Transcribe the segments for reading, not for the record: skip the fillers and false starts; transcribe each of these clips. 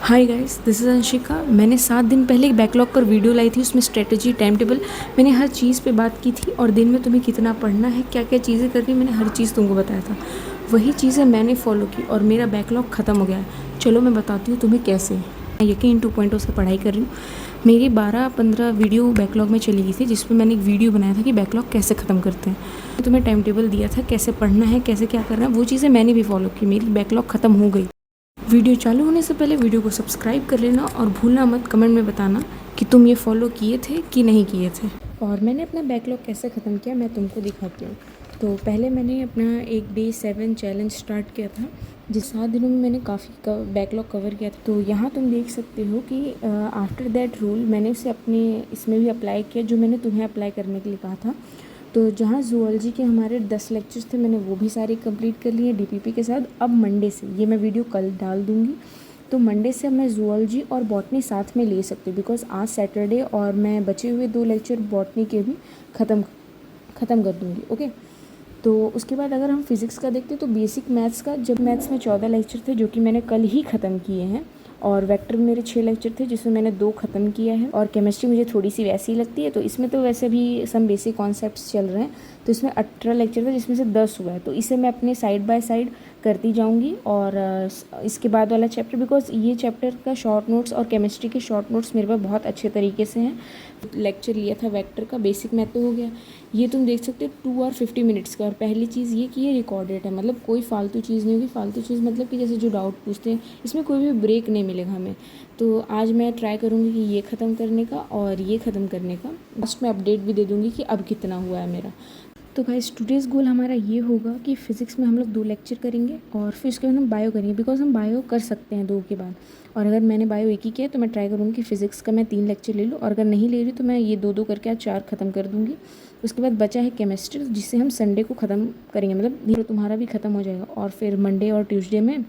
Hi guys, this is Anshika. मैंने 7 दिन पहले एक बैकलॉग पर वीडियो लाई थी। उसमें स्ट्रेटजी, टाइम टेबल, मैंने हर चीज़ पे बात की थी और दिन में तुम्हें कितना पढ़ना है, क्या क्या चीज़ें करनी, मैंने हर चीज़ तुमको बताया था। वही चीज़ें मैंने फॉलो की और मेरा बैकलॉग ख़त्म हो गया है। चलो मैं बताती हूँ तुम्हें कैसे। मैं यकीन 2.0 से पढ़ाई कर रही हूँ। मेरी 12-15 वीडियो बैकलॉग में चली गई थी, जिसमें मैंने एक वीडियो बनाया था कि बैकलॉग कैसे ख़त्म करते हैं। तुम्हें टाइम टेबल दिया था कैसे पढ़ना है, कैसे क्या करना है, वो चीज़ें मैंने भी फॉलो की। मेरी बैकलॉग ख़त्म हो गई। वीडियो चालू होने से पहले वीडियो को सब्सक्राइब कर लेना और भूलना मत कमेंट में बताना कि तुम ये फॉलो किए थे कि नहीं किए थे। और मैंने अपना बैकलॉग कैसे ख़त्म किया मैं तुमको दिखाती हूँ। तो पहले मैंने अपना एक डे 7 चैलेंज स्टार्ट किया था, जिस 7 दिनों में मैंने काफ़ी बैकलॉग कवर किया था। तो यहाँ तुम देख सकते हो कि आफ्टर दैट रूल मैंने उसे अपने इसमें भी अप्लाई किया, जो मैंने तुम्हें अप्लाई करने के लिए कहा था। तो जहाँ ज़ूलॉजी के हमारे 10 लेक्चर्स थे, मैंने वो भी सारे कंप्लीट कर लिए डीपीपी के साथ। अब मंडे से, ये मैं वीडियो कल डाल दूँगी, तो मंडे से अब मैं ज़ूलॉजी और बॉटनी साथ में ले सकती हूँ, बिकॉज़ आज सैटरडे और मैं बचे हुए 2 लेक्चर बॉटनी के भी ख़त्म कर दूँगी। ओके, तो उसके बाद अगर हम फिज़िक्स का देखते तो बेसिक मैथ्स का, जब मैथ्स में 14 लेक्चर थे जो कि मैंने कल ही ख़त्म किए हैं, और वेक्टर में मेरे 6 लेक्चर थे जिसमें मैंने 2 ख़त्म किया है। और केमिस्ट्री मुझे थोड़ी सी वैसी ही लगती है, तो इसमें तो वैसे भी सम बेसिक कॉन्सेप्ट्स चल रहे हैं, तो इसमें 18 लेक्चर थे जिसमें से 10 हुआ है। तो इसे मैं अपने साइड बाय साइड करती जाऊंगी। और इसके बाद वाला चैप्टर, बिकॉज ये चैप्टर का शॉर्ट नोट्स और केमिस्ट्री के शॉर्ट नोट्स मेरे पास बहुत अच्छे तरीके से हैं। लेक्चर लिया था वेक्टर का, बेसिक मैथ तो हो गया। ये तुम देख सकते हो 2 और 50 मिनट्स का। और पहली चीज़ ये कि ये रिकॉर्डेड है, मतलब कोई फालतू चीज़ नहीं होगी। फालतू चीज़ मतलब कि जैसे जो डाउट पूछते हैं, इसमें कोई भी ब्रेक नहीं मिलेगा हमें। तो आज मैं ट्राई करूँगी कि ये ख़त्म करने का और ये ख़त्म करने का। लास्ट में अपडेट भी दे दूँगी कि अब कितना हुआ है मेरा। तो गाइस, टुडेज़ गोल हमारा ये होगा कि फ़िज़िक्स में हम लोग 2 लेक्चर करेंगे और फिर उसके बाद हम बायो करेंगे, बिकॉज हम बायो कर सकते हैं 2 के बाद। और अगर मैंने बायो एक ही किया तो मैं ट्राई करूँगी कि फ़िज़िक्स का मैं 3 लेक्चर ले लूँ, और अगर नहीं ले रही तो मैं ये 2-2 करके आज 4 ख़त्म कर दूँगी। उसके बाद बचा है केमिस्ट्री, जिसे हम संडे को ख़त्म करेंगे, मतलब धीरे तुम्हारा भी ख़त्म हो जाएगा। और फिर मंडे और ट्यूसडे में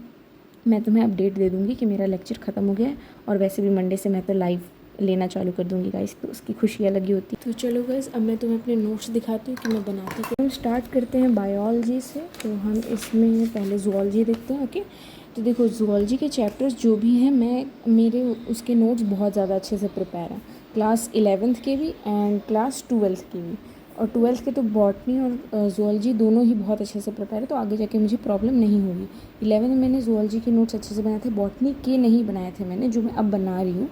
मैं तुम्हें अपडेट दे दूँगी कि मेरा लेक्चर ख़त्म हो गया है। और वैसे भी मंडे से मैं तो लाइव लेना चालू कर दूँगी गाइस, तो उसकी खुशी अलग ही होती है। तो चलो गाइस, अब मैं तुम्हें अपने नोट्स दिखाती हूँ कि मैं बनाती हूँ। हम स्टार्ट करते हैं बायोलॉजी से। तो हम इसमें पहले ज़ूलॉजी देखते हैं। ओके, तो देखो ज़ूलॉजी के चैप्टर्स जो भी हैं, मेरे उसके नोट्स बहुत ज़्यादा अच्छे से प्रिपेयर हैं, क्लास 11th के भी एंड क्लास 12th के भी। और 12th के तो बॉटनी और ज़ूलॉजी दोनों ही बहुत अच्छे से प्रिपेयर है, तो आगे जाके मुझे प्रॉब्लम नहीं होगी। 11th में मैंने ज़ूलॉजी के नोट्स अच्छे से बनाए थे, बॉटनी के नहीं बनाए थे मैंने, जो मैं अब बना रही हूँ।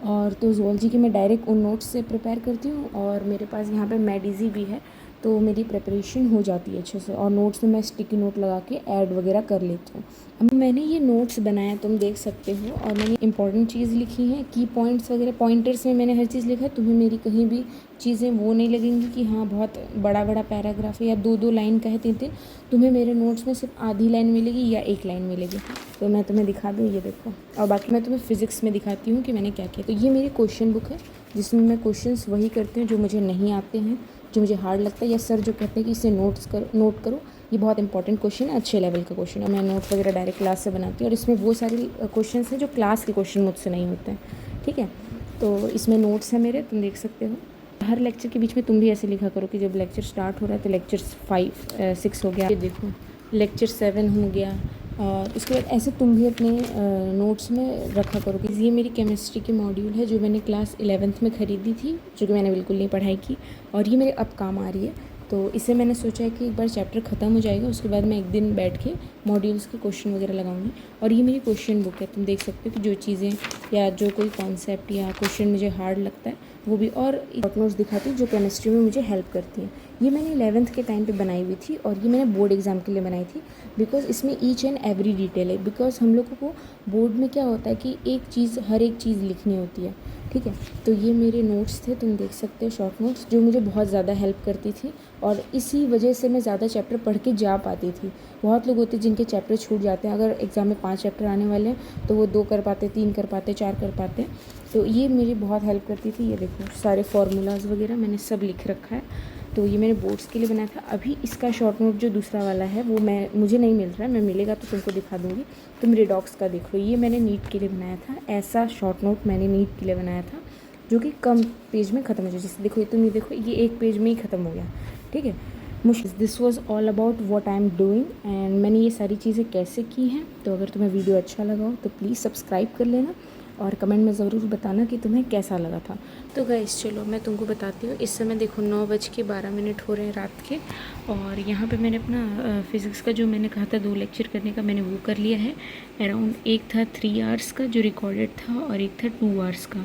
और तो ज़ूलॉजी के मैं डायरेक्ट उन नोट्स से प्रिपेयर करती हूँ, और मेरे पास यहाँ पे मेडिजी भी है, तो मेरी प्रिपरेशन हो जाती है अच्छे से। और नोट्स में मैं स्टिकी नोट लगा के ऐड वगैरह कर लेती हूँ। अब मैंने ये नोट्स बनाया, तुम देख सकते हो, और मैंने इंपॉर्टेंट चीज़ लिखी है, की पॉइंट्स वगैरह, पॉइंटर्स में मैंने हर चीज़ लिखा है। तुम्हें मेरी कहीं भी चीज़ें वो नहीं लगेंगी कि हाँ बहुत बड़ा बड़ा पैराग्राफ है या 2-2 लाइन का है, 3-3। तुम्हें मेरे नोट्स में सिर्फ आधी लाइन मिलेगी या 1 लाइन मिलेगी। तो मैं तुम्हें दिखा दूँ, ये देखो। और बाकी मैं तुम्हें फ़िज़िक्स में दिखाती हूँ कि मैंने क्या किया। तो ये मेरी क्वेश्चन बुक है, जिसमें मैं क्वेश्चंस वही करती हूँ जो मुझे नहीं आते हैं, जो मुझे हार्ड लगता है, या सर जो कहते हैं कि इसे नोट करो, ये बहुत इंपॉर्टेंट क्वेश्चन है, अच्छे लेवल का क्वेश्चन है। मैं नोट वगैरह डायरेक्ट क्लास से बनाती हूँ, और इसमें वो सारे क्वेश्चन हैं जो क्लास के क्वेश्चन मुझसे नहीं होते हैं। ठीक है, तो इसमें नोट्स हैं मेरे, तुम देख सकते हो। हर लेक्चर के बीच में तुम भी ऐसे लिखा करो कि जब लेक्चर स्टार्ट हो रहा है तो लेक्चर 6 हो गया, ये देखो लेक्चर 7 हो गया। और उसके बाद ऐसे तुम भी अपने नोट्स में रखा करो कि ये मेरी केमिस्ट्री की मॉड्यूल है, जो मैंने क्लास 11th में ख़रीदी थी, जो कि मैंने बिल्कुल नहीं पढ़ाई की, और ये मेरे अब काम आ रही है। तो इसे मैंने सोचा है कि एक बार चैप्टर ख़त्म हो जाएगा, उसके बाद मैं एक दिन बैठ के मॉड्यूल्स के क्वेश्चन वगैरह लगाऊंगी। और ये मेरी क्वेश्चन बुक है, तुम देख सकते हो कि जो चीज़ें या जो कोई कॉन्सेप्ट या क्वेश्चन मुझे हार्ड लगता है वो भी, और शॉर्ट नोट्स दिखाती हूँ जो केमिस्ट्री में मुझे हेल्प करती हैं। ये मैंने 11th के टाइम पे बनाई हुई थी, और ये मैंने बोर्ड एग्ज़ाम के लिए बनाई थी, बिकॉज़ इसमें ईच एंड एवरी डिटेल है। बिकॉज़ हम लोगों को बोर्ड में क्या होता है कि हर एक चीज़ लिखनी होती है। ठीक है, तो ये मेरे नोट्स थे, तुम देख सकते हो, शॉर्ट नोट्स, जो मुझे बहुत ज़्यादा हेल्प करती थी, और इसी वजह से मैं ज़्यादा चैप्टर पढ़ के जा पाती थी। बहुत लोग होते हैं जिनके चैप्टर छूट जाते हैं, अगर एग्ज़ाम में 5 चैप्टर आने वाले हैं तो वो 2 कर पाते, 3 कर पाते, 4 कर पाते हैं। तो ये मेरी बहुत हेल्प करती थी। ये देखो सारे फार्मूलाज वगैरह मैंने सब लिख रखा है। तो ये मैंने बोर्ड्स के लिए बनाया था। अभी इसका शॉर्ट नोट जो दूसरा वाला है वो मुझे नहीं मिल रहा है, मैं मिलेगा तो तुमको दिखा दूँगी। तुम रिडॉक्स का देख लो, ये मैंने नीट के लिए बनाया था। ऐसा शॉर्ट नोट मैंने नीट के लिए बनाया था, जो कि कम पेज में ख़त्म हो जाए। जैसे देखो, तुम ये देखो, ये 1 पेज में ही ख़त्म हो गया। ठीक है, मुश्किल। This was all about what I am doing and मैंने ये सारी चीज़ें कैसे की हैं। तो अगर तुम्हें वीडियो अच्छा लगा हो तो प्लीज़ सब्सक्राइब कर लेना और कमेंट में ज़रूर बताना कि तुम्हें कैसा लगा था। तो गाइस चलो मैं तुमको बताती हूँ। इस समय देखो 9:12 हो रहे हैं रात के, और यहाँ पे मैंने अपना फ़िज़िक्स का जो मैंने कहा था 2 लेक्चर करने का, मैंने वो कर लिया है। अराउंड एक था 3 आवर्स का जो रिकॉर्डेड था और एक था 2 आवर्स का।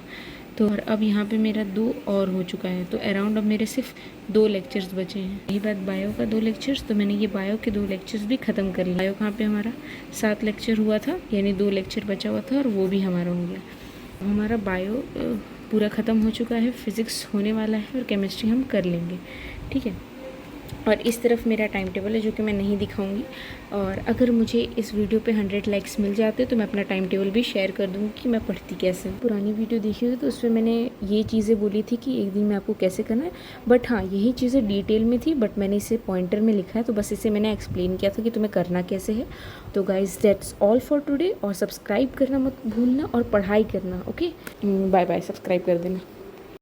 तो और अब यहाँ पे मेरा 2 और हो चुका है, तो अराउंड अब मेरे सिर्फ 2 लेक्चर्स बचे हैं। रही बात बायो का 2 लेक्चर्स, तो मैंने ये बायो के 2 लेक्चर्स भी ख़त्म कर लिया। बायो कहाँ पे हमारा 7 लेक्चर हुआ था, यानी 2 लेक्चर बचा हुआ था और वो भी हमारा हो गया। हमारा बायो पूरा ख़त्म हो चुका है, फिज़िक्स होने वाला है और केमिस्ट्री हम कर लेंगे, ठीक है। और इस तरफ मेरा टाइम टेबल है जो कि मैं नहीं दिखाऊंगी। और अगर मुझे इस वीडियो पे 100 लाइक्स मिल जाते तो मैं अपना टाइम टेबल भी शेयर कर दूँगी कि मैं पढ़ती कैसे हूँ। पुरानी वीडियो देखी होगी तो उसमें मैंने ये चीज़ें बोली थी कि एक दिन में आपको कैसे करना है, बट हाँ यही चीज़ें डिटेल में थी, बट मैंने इसे पॉइंटर में लिखा है, तो बस इसे मैंने एक्सप्लेन किया था कि तुम्हें करना कैसे है। तो guys that's all for today, और सब्सक्राइब करना मत भूलना और पढ़ाई करना। ओके, बाय बाय, सब्सक्राइब कर देना।